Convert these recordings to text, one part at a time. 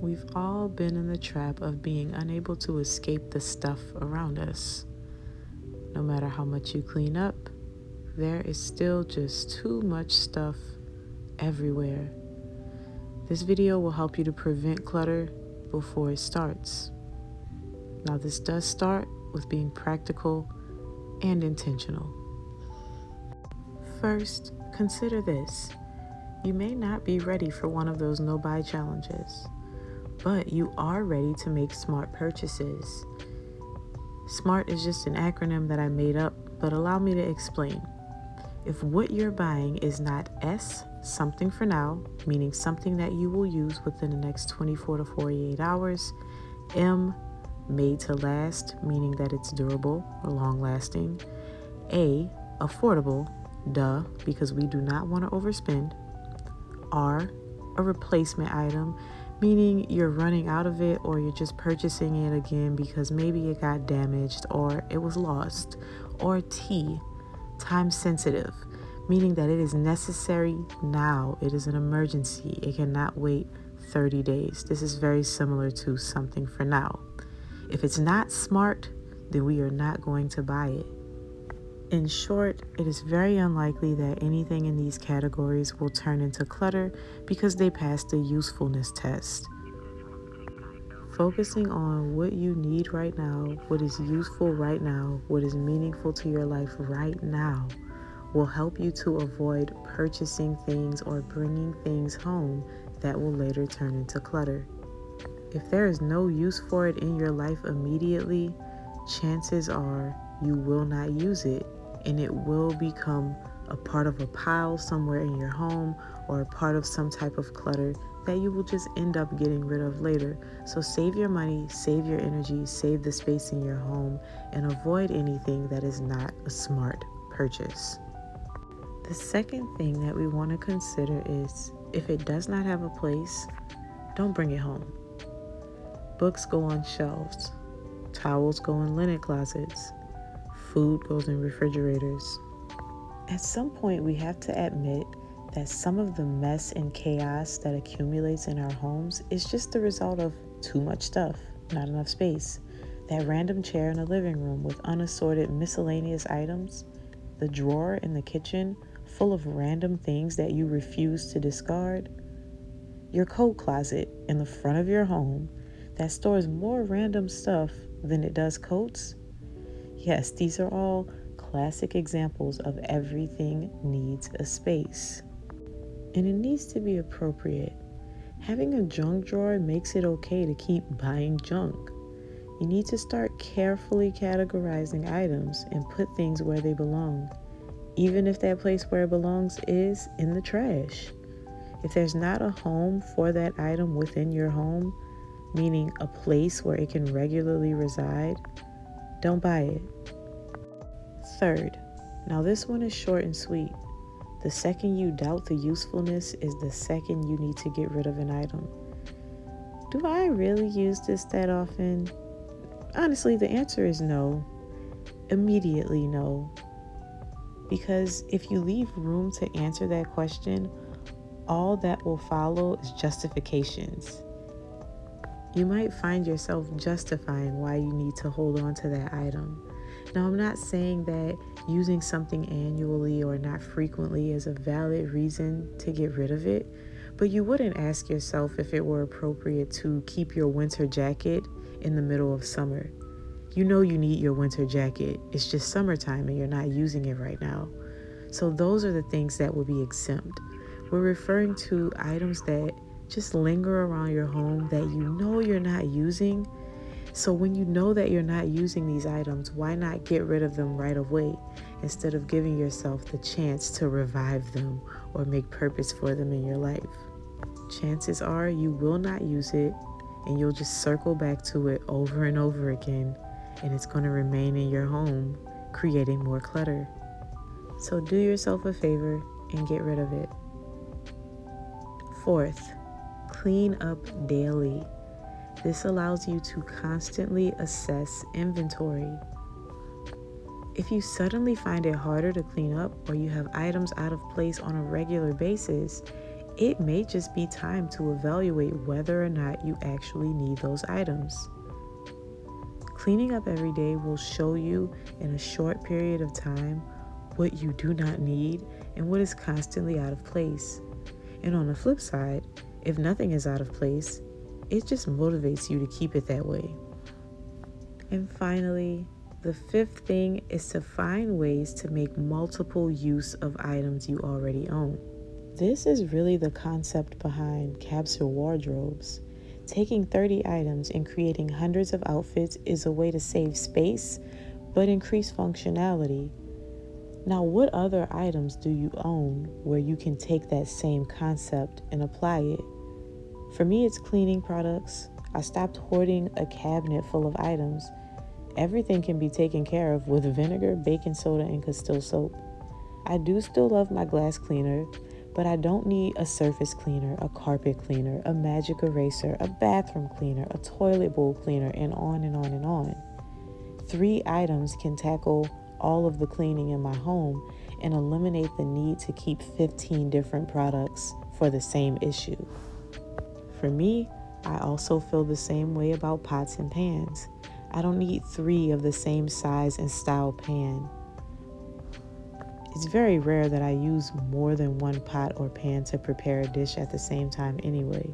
We've all been in the trap of being unable to escape the stuff around us. No matter how much you clean up, there is still just too much stuff everywhere. This video will help you to prevent clutter before it starts. Now, this does start with being practical and intentional. First, consider this. You may not be ready for one of those no-buy challenges, but you are ready to make smart purchases. SMART is just an acronym that I made up, but allow me to explain. If what you're buying is not S, something for now, meaning something that you will use within the next 24 to 48 hours, M, made to last, meaning that it's durable or long-lasting, A, affordable, duh, because we do not want to overspend, R, a replacement item, meaning you're running out of it or you're just purchasing it again because maybe it got damaged or it was lost, or T, time sensitive, meaning that it is necessary now. It is an emergency. It cannot wait 30 days. This is very similar to something for now. If it's not smart, then we are not going to buy it. In short, it is very unlikely that anything in these categories will turn into clutter because they pass the usefulness test. Focusing on what you need right now, what is useful right now, what is meaningful to your life right now, will help you to avoid purchasing things or bringing things home that will later turn into clutter. If there is no use for it in your life immediately, chances are you will not use it, and it will become a part of a pile somewhere in your home or a part of some type of clutter that you will just end up getting rid of later. So save your money, save your energy, save the space in your home, and avoid anything that is not a smart purchase. The second thing that we want to consider is if it does not have a place, don't bring it home. Books go on shelves, towels go in linen closets, food goes in refrigerators. At some point, we have to admit that some of the mess and chaos that accumulates in our homes is just the result of too much stuff, not enough space. That random chair in the living room with unassorted miscellaneous items, the drawer in the kitchen full of random things that you refuse to discard, your coat closet in the front of your home that stores more random stuff than it does coats. Yes, these are all classic examples of everything needs a space. And it needs to be appropriate. Having a junk drawer makes it okay to keep buying junk. You need to start carefully categorizing items and put things where they belong, even if that place where it belongs is in the trash. If there's not a home for that item within your home, meaning a place where it can regularly reside, don't buy it. Third, now this one is short and sweet. The second you doubt the usefulness is the second you need to get rid of an item. Do I really use this that often? Honestly, the answer is no. Immediately no. Because if you leave room to answer that question, all that will follow is justifications. You might find yourself justifying why you need to hold on to that item. Now, I'm not saying that using something annually or not frequently is a valid reason to get rid of it, but you wouldn't ask yourself if it were appropriate to keep your winter jacket in the middle of summer. You know you need your winter jacket. It's just summertime and you're not using it right now. So those are the things that will be exempt. We're referring to items that just linger around your home that you know you're not using. So when you know that you're not using these items, why not get rid of them right away instead of giving yourself the chance to revive them or make purpose for them in your life? Chances are you will not use it and you'll just circle back to it over and over again, and it's going to remain in your home, creating more clutter. So do yourself a favor and get rid of it. Fourth, clean up daily. This allows you to constantly assess inventory. If you suddenly find it harder to clean up or you have items out of place on a regular basis, It may just be time to evaluate whether or not you actually need those items. Cleaning up every day will show you in a short period of time what you do not need and what is constantly out of place. And on the flip side, if nothing is out of place, it just motivates you to keep it that way. And finally, the fifth thing is to find ways to make multiple use of items you already own. This is really the concept behind capsule wardrobes. Taking 30 items and creating hundreds of outfits is a way to save space but increase functionality. Now, what other items do you own where you can take that same concept and apply it? For me, it's cleaning products. I stopped hoarding a cabinet full of items. Everything can be taken care of with vinegar, baking soda, and Castile soap. I do still love my glass cleaner, but I don't need a surface cleaner, a carpet cleaner, a magic eraser, a bathroom cleaner, a toilet bowl cleaner, and on and on and on. 3 items can tackle all of the cleaning in my home and eliminate the need to keep 15 different products for the same issue. For me, I also feel the same way about pots and pans. I don't need 3 of the same size and style pan. It's very rare that I use more than one pot or pan to prepare a dish at the same time anyway.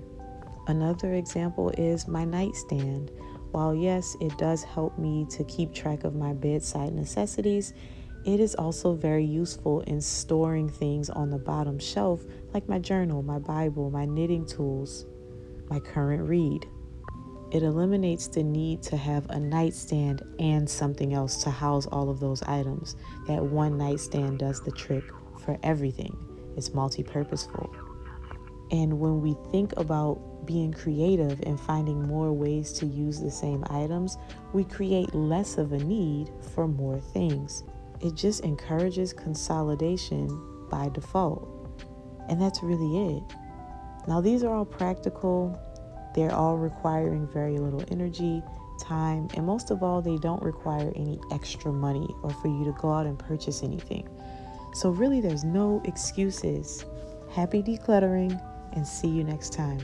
Another example is my nightstand. While yes, it does help me to keep track of my bedside necessities, it is also very useful in storing things on the bottom shelf like my journal, my Bible, my knitting tools, my current read. It eliminates the need to have a nightstand and something else to house all of those items. That one nightstand does the trick for everything. It's multi-purposeful. And when we think about being creative and finding more ways to use the same items, we create less of a need for more things. It just encourages consolidation by default. And that's really it. Now, these are all practical. They're all requiring very little energy, time, and most of all, they don't require any extra money or for you to go out and purchase anything. So really, there's no excuses. Happy decluttering, and see you next time.